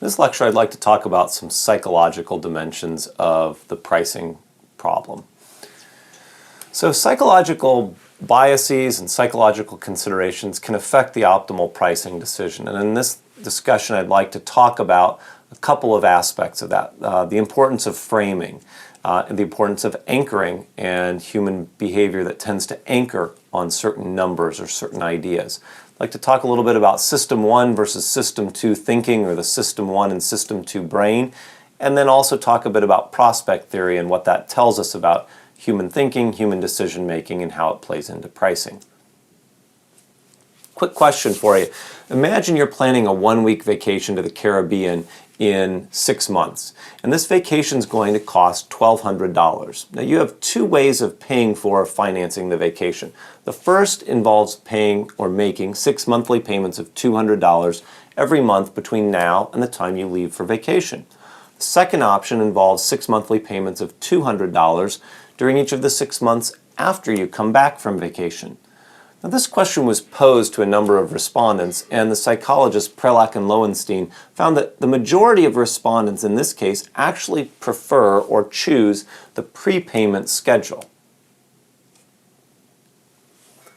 In this lecture, I'd like to talk about some psychological dimensions of the pricing problem. So psychological biases and psychological considerations can affect the optimal pricing decision. And in this discussion, I'd like to talk about a couple of aspects of that. The importance of framing, and the importance of anchoring and human behavior that tends to anchor on certain numbers or certain ideas. I'd like to talk a little bit about System 1 versus System 2 thinking, or the System 1 and System 2 brain, and then also talk a bit about prospect theory and what that tells us about human thinking, human decision making, and how it plays into pricing. Quick question for you. Imagine you're planning a one-week vacation to the Caribbean in 6 months, and this vacation is going to cost $1,200. Now you have two ways of paying for financing the vacation. The first involves paying or making 6 monthly payments of $200 every month between now and the time you leave for vacation. The second option involves 6 monthly payments of $200 during each of the 6 months after you come back from vacation. Now, this question was posed to a number of respondents, and the psychologists Prelak and Lowenstein found that the majority of respondents in this case actually prefer or choose the prepayment schedule.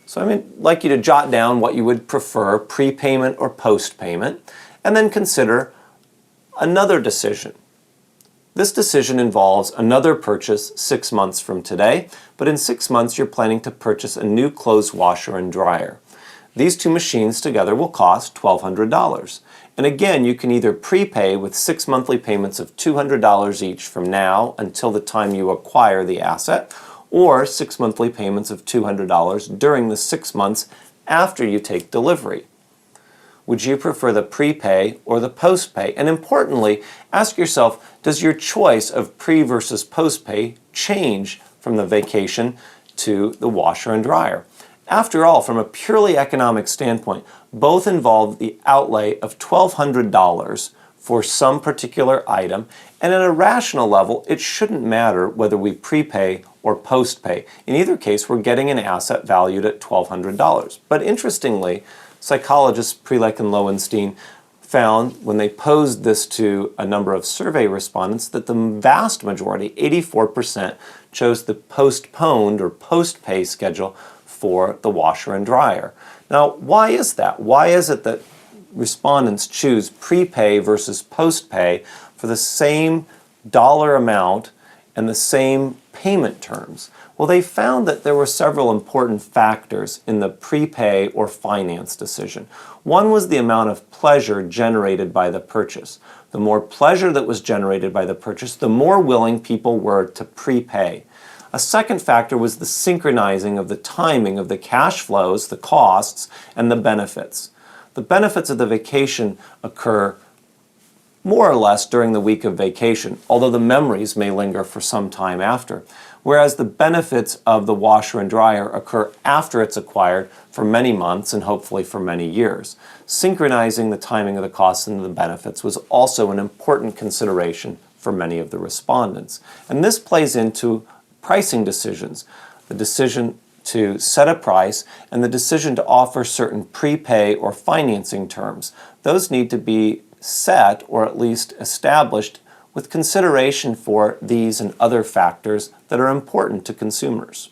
So I'd like you to jot down what you would prefer, prepayment or postpayment, and then consider another decision. This decision involves another purchase 6 months from today, but in 6 months you're planning to purchase a new clothes washer and dryer. These two machines together will cost $1,200. And again, you can either prepay with 6 monthly payments of $200 each from now until the time you acquire the asset, or 6 monthly payments of $200 during the 6 months after you take delivery. Would you prefer the prepay or the postpay? And importantly, ask yourself, does your choice of pre versus postpay change from the vacation to the washer and dryer? After all, from a purely economic standpoint, both involve the outlay of $1,200 for some particular item, and at a rational level, it shouldn't matter whether we prepay or postpay. In either case, we're getting an asset valued at $1,200. But interestingly, psychologists Prelak and Lowenstein found, when they posed this to a number of survey respondents, that the vast majority, 84%, chose the postponed or post-pay schedule for the washer and dryer. Now, why is that? Why is it that respondents choose prepay versus post-pay for the same dollar amount and the same payment terms? Well, they found that there were several important factors in the prepay or finance decision. One was the amount of pleasure generated by the purchase. The more pleasure that was generated by the purchase, the more willing people were to prepay. A second factor was the synchronizing of the timing of the cash flows, the costs, and the benefits. The benefits of the vacation occur more or less during the week of vacation, although the memories may linger for some time after. Whereas the benefits of the washer and dryer occur after it's acquired for many months and hopefully for many years. Synchronizing the timing of the costs and the benefits was also an important consideration for many of the respondents. And this plays into pricing decisions, the decision to set a price and the decision to offer certain prepay or financing terms. Those need to be set or at least established with consideration for these and other factors that are important to consumers.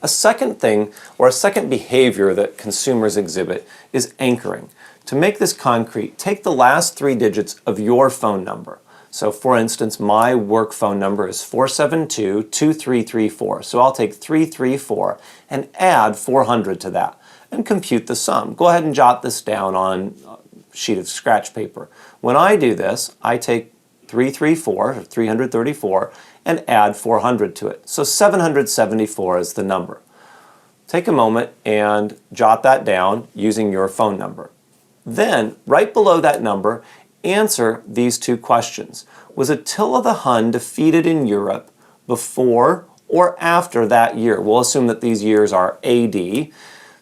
A second thing, or a second behavior that consumers exhibit, is anchoring. To make this concrete, take the last 3 digits of your phone number. So for instance, my work phone number is 472-2334. So I'll take 334 and add 400 to that and compute the sum. Go ahead and jot this down on a sheet of scratch paper. When I do this, I take 334, or 334, and add 400 to it. So 774 is the number. Take a moment and jot that down using your phone number. Then, right below that number, answer these two questions. Was Attila the Hun defeated in Europe before or after that year? We'll assume that these years are AD.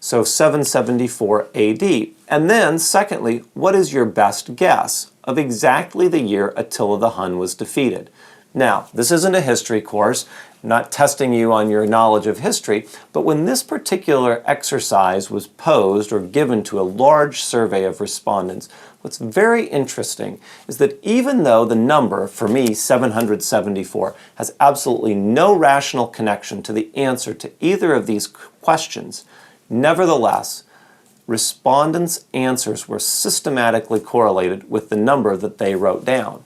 So 774 AD. And then, secondly, what is your best guess of exactly the year Attila the Hun was defeated? Now, this isn't a history course, I'm not testing you on your knowledge of history, but when this particular exercise was posed or given to a large survey of respondents, what's very interesting is that even though the number, for me, 774, has absolutely no rational connection to the answer to either of these questions, nevertheless, respondents' answers were systematically correlated with the number that they wrote down.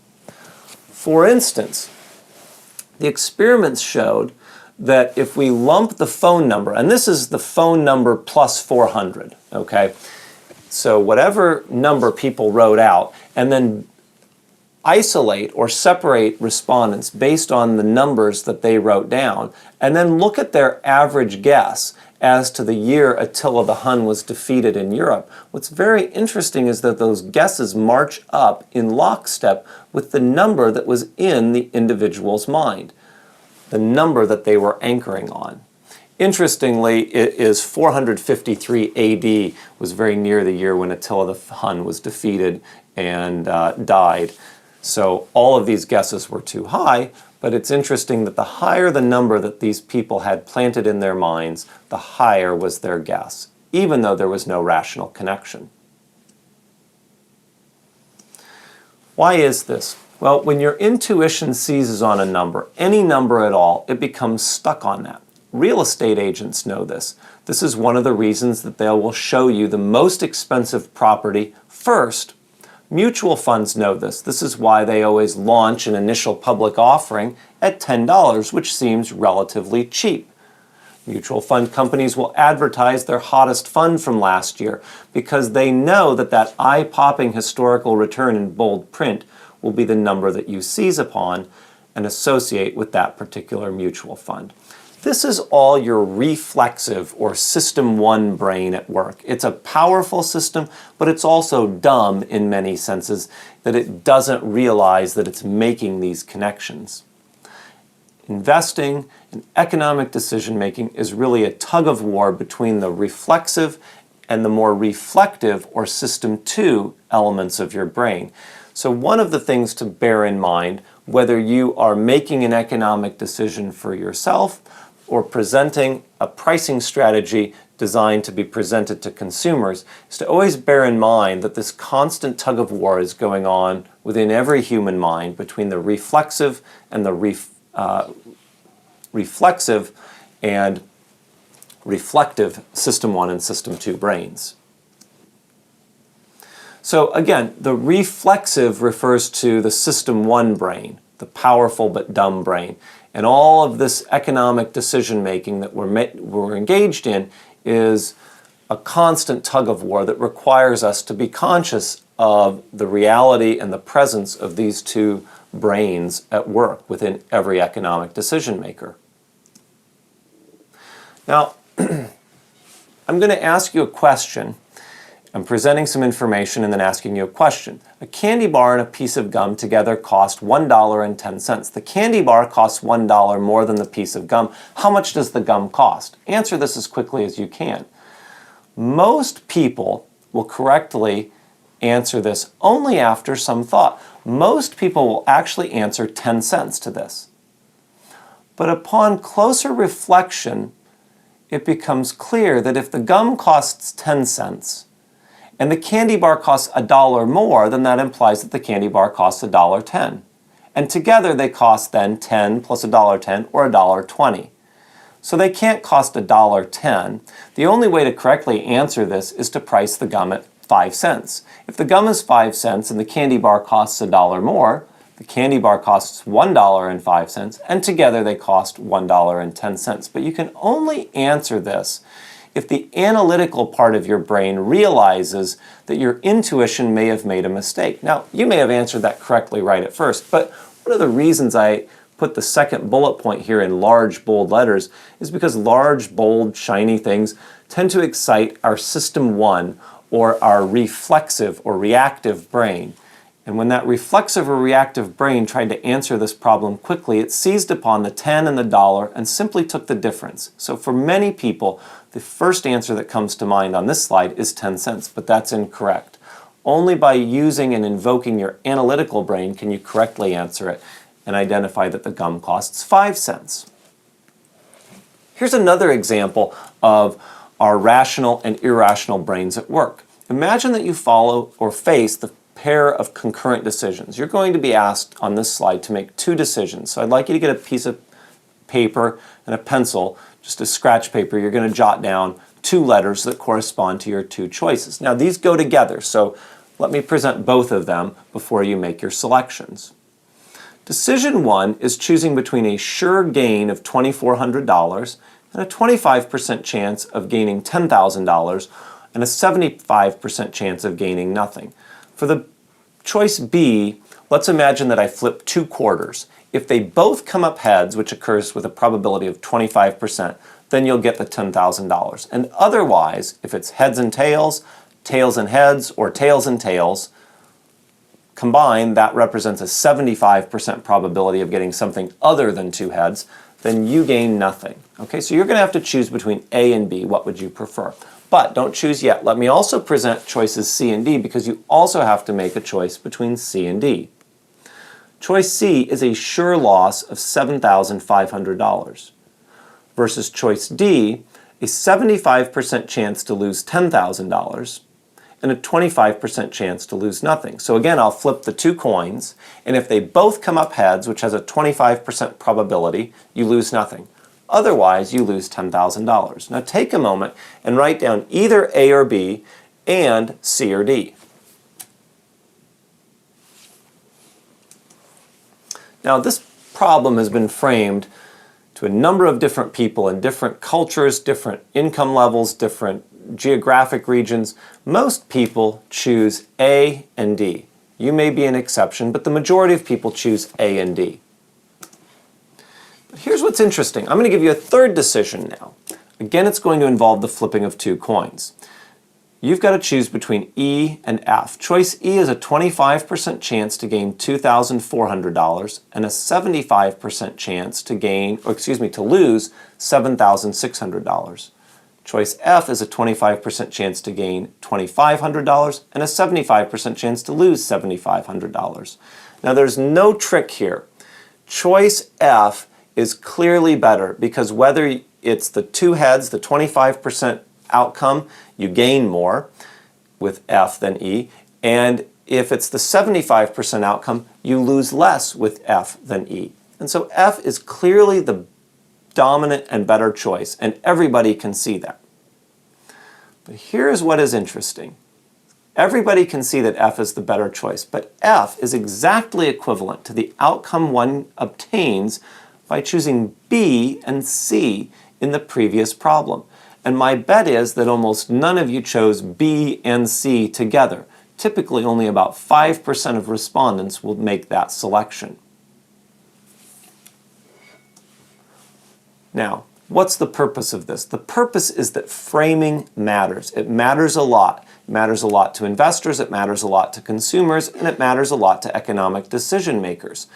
For instance, the experiments showed that if we lump the phone number, and this is the phone number plus 400, okay? So whatever number people wrote out, and then isolate or separate respondents based on the numbers that they wrote down, and then look at their average guess as to the year Attila the Hun was defeated in Europe. What's very interesting is that those guesses march up in lockstep with the number that was in the individual's mind, the number that they were anchoring on. Interestingly, it is 453 AD was very near the year when Attila the Hun was defeated and died. So all of these guesses were too high, but it's interesting that the higher the number that these people had planted in their minds, the higher was their guess, even though there was no rational connection. Why is this? Well, when your intuition seizes on a number, any number at all, it becomes stuck on that. Real estate agents know this. This is one of the reasons that they will show you the most expensive property first. Mutual funds know this. This is why they always launch an initial public offering at $10, which seems relatively cheap. Mutual fund companies will advertise their hottest fund from last year because they know that that eye-popping historical return in bold print will be the number that you seize upon and associate with that particular mutual fund. This is all your reflexive or system one brain at work. It's a powerful system, but it's also dumb in many senses that it doesn't realize that it's making these connections. Investing and economic decision making is really a tug of war between the reflexive and the more reflective or system two elements of your brain. So one of the things to bear in mind, whether you are making an economic decision for yourself or presenting a pricing strategy designed to be presented to consumers, is to always bear in mind that this constant tug of war is going on within every human mind between the reflexive and the reflexive and reflective system 1 and system 2 brains. So again, the reflexive refers to the system 1 brain, the powerful but dumb brain. And all of this economic decision making that we're engaged in is a constant tug of war that requires us to be conscious of the reality and the presence of these two brains at work within every economic decision maker. Now, I'm going to ask you a question. I'm presenting some information and then asking you a question. A candy bar and a piece of gum together cost $1.10. The candy bar costs $1 more than the piece of gum. How much does the gum cost? Answer this as quickly as you can. Most people will correctly answer this only after some thought. Most people will actually answer 10 cents to this. But upon closer reflection, it becomes clear that if the gum costs 10 cents, and the candy bar costs $1 more, then that implies that the candy bar costs $1.10. And together they cost then 10 plus $1.10 or $1.20. So they can't cost $1.10. The only way to correctly answer this is to price the gum at 5 cents. If the gum is 5 cents and the candy bar costs $1 more, the candy bar costs $1.05, and together they cost $1.10. But you can only answer this if the analytical part of your brain realizes that your intuition may have made a mistake. Now, you may have answered that correctly right at first, but one of the reasons I put the second bullet point here in large, bold letters is because large, bold, shiny things tend to excite our system 1 or our reflexive or reactive brain. And when that reflexive or reactive brain tried to answer this problem quickly, it seized upon the 10 and the dollar and simply took the difference. So for many people, the first answer that comes to mind on this slide is 10 cents, but that's incorrect. Only by using and invoking your analytical brain can you correctly answer it and identify that the gum costs 5 cents. Here's another example of our rational and irrational brains at work. Imagine that you follow or face the pair of concurrent decisions. You're going to be asked on this slide to make two decisions. So I'd like you to get a piece of paper and a pencil, just a scratch paper. You're going to jot down two letters that correspond to your two choices. Now these go together, so let me present both of them before you make your selections. Decision 1 is choosing between a sure gain of $2,400 and a 25% chance of gaining $10,000 and a 75% chance of gaining nothing. For the choice B, let's imagine that I flip two quarters. If they both come up heads, which occurs with a probability of 25%, then you'll get the $10,000. And otherwise, if it's heads and tails and heads, or tails and tails, combined, that represents a 75% probability of getting something other than two heads, then you gain nothing. Okay, so you're going to have to choose between A and B. What would you prefer? But don't choose yet. Let me also present choices C and D, because you also have to make a choice between C and D. Choice C is a sure loss of $7,500 versus choice D, a 75% chance to lose $10,000 and a 25% chance to lose nothing. So again, I'll flip the two coins, and if they both come up heads, which has a 25% probability, you lose nothing. Otherwise, you lose $10,000. Now take a moment and write down either A or B and C or D. Now this problem has been framed to a number of different people in different cultures, different income levels, different geographic regions. Most people choose A and D. You may be an exception, but the majority of people choose A and D. But here's what's interesting. I'm going to give you a third decision now. Again, it's going to involve the flipping of two coins. You've got to choose between E and F. Choice E is a 25% chance to gain $2,400 and a 75% chance to lose $7,600. Choice F is a 25% chance to gain $2,500 and a 75% chance to lose $7,500. Now there's no trick here. Choice F is clearly better, because whether it's the two heads, the 25% outcome, you gain more with F than E, and if it's the 75% outcome, you lose less with F than E. And so F is clearly the dominant and better choice, and everybody can see that. But here's what is interesting. Everybody can see that F is the better choice, but F is exactly equivalent to the outcome one obtains by choosing B and C in the previous problem. And my bet is that almost none of you chose B and C together. Typically, only about 5% of respondents will make that selection. Now, what's the purpose of this? The purpose is that framing matters. It matters a lot. It matters a lot to investors, it matters a lot to consumers, and it matters a lot to economic decision makers.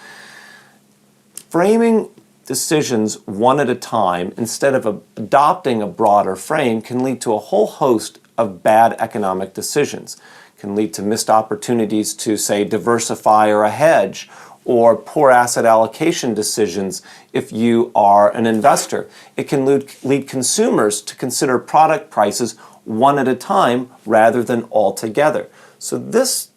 Framing decisions one at a time instead of adopting a broader frame can lead to a whole host of bad economic decisions. It can lead to missed opportunities to, say, diversify or a hedge, or poor asset allocation decisions if you are an investor. It can lead consumers to consider product prices one at a time rather than all together. So this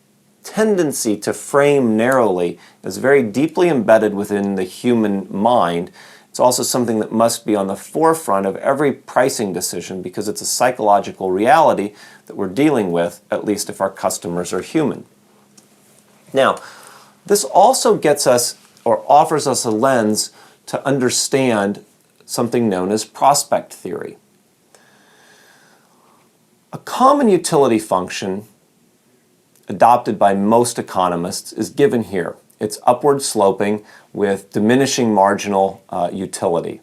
tendency to frame narrowly is very deeply embedded within the human mind. It's also something that must be on the forefront of every pricing decision, because it's a psychological reality that we're dealing with, at least if our customers are human. Now, this also gets us, or offers us, a lens to understand something known as prospect theory. A common utility function adopted by most economists is given here. It's upward sloping with diminishing marginal utility.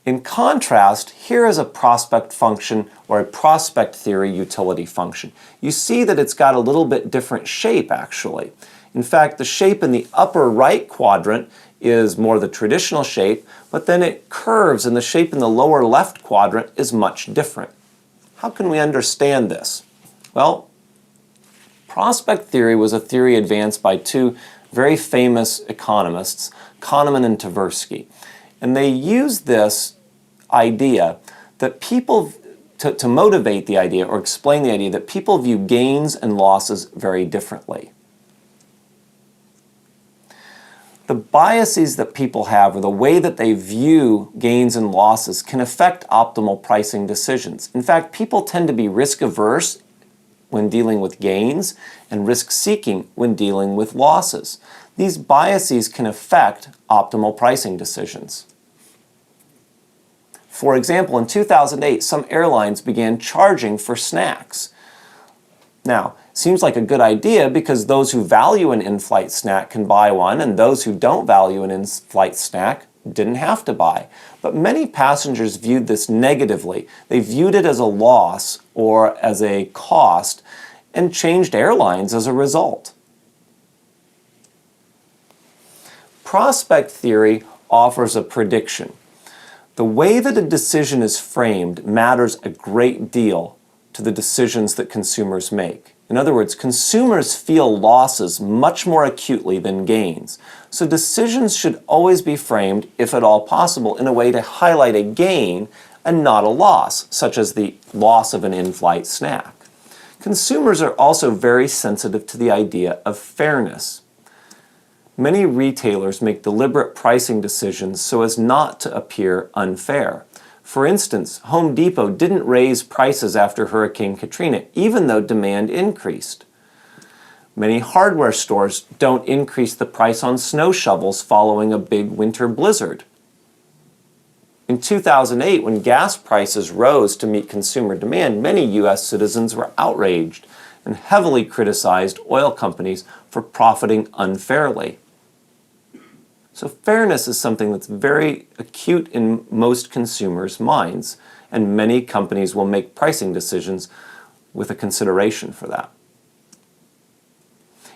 In contrast, here is a prospect function, or a prospect theory utility function. You see that it's got a little bit different shape, actually. In fact, the shape in the upper right quadrant is more the traditional shape, but then it curves, and the shape in the lower left quadrant is much different. How can we understand this? Well, prospect theory was a theory advanced by two very famous economists, Kahneman and Tversky. And they used this idea that people, to motivate the idea or explain the idea that people view gains and losses very differently. The biases that people have, or the way that they view gains and losses, can affect optimal pricing decisions. In fact, people tend to be risk-averse when dealing with gains and risk-seeking when dealing with losses. These biases can affect optimal pricing decisions. For example, in 2008, some airlines began charging for snacks. Now, seems like a good idea because those who value an in-flight snack can buy one, and those who don't value an in-flight snack didn't have to buy. But many passengers viewed this negatively. They viewed it as a loss or as a cost and changed airlines as a result. Prospect theory offers a prediction. The way that a decision is framed matters a great deal to the decisions that consumers make. In other words, consumers feel losses much more acutely than gains. So decisions should always be framed, if at all possible, in a way to highlight a gain and not a loss, such as the loss of an in-flight snack. Consumers are also very sensitive to the idea of fairness. Many retailers make deliberate pricing decisions so as not to appear unfair. For instance, Home Depot didn't raise prices after Hurricane Katrina, even though demand increased. Many hardware stores don't increase the price on snow shovels following a big winter blizzard. In 2008, when gas prices rose to meet consumer demand, many U.S. citizens were outraged and heavily criticized oil companies for profiting unfairly. So fairness is something that's very acute in most consumers' minds, and many companies will make pricing decisions with a consideration for that.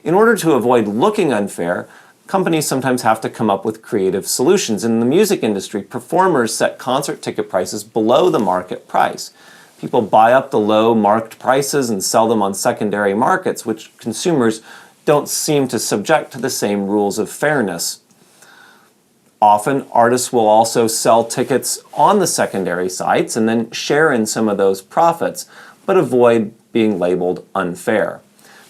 In order to avoid looking unfair, companies sometimes have to come up with creative solutions. In the music industry, performers set concert ticket prices below the market price. People buy up the low marked prices and sell them on secondary markets, which consumers don't seem to subject to the same rules of fairness. Often, artists will also sell tickets on the secondary sites and then share in some of those profits, but avoid being labeled unfair.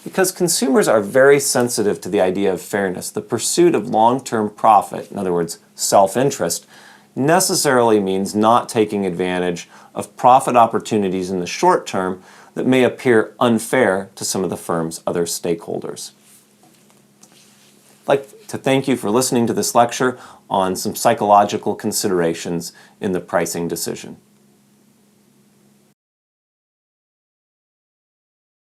Because consumers are very sensitive to the idea of fairness, the pursuit of long-term profit, in other words, self-interest, necessarily means not taking advantage of profit opportunities in the short term that may appear unfair to some of the firm's other stakeholders. I'd like to thank you for listening to this lecture on some psychological considerations in the pricing decision.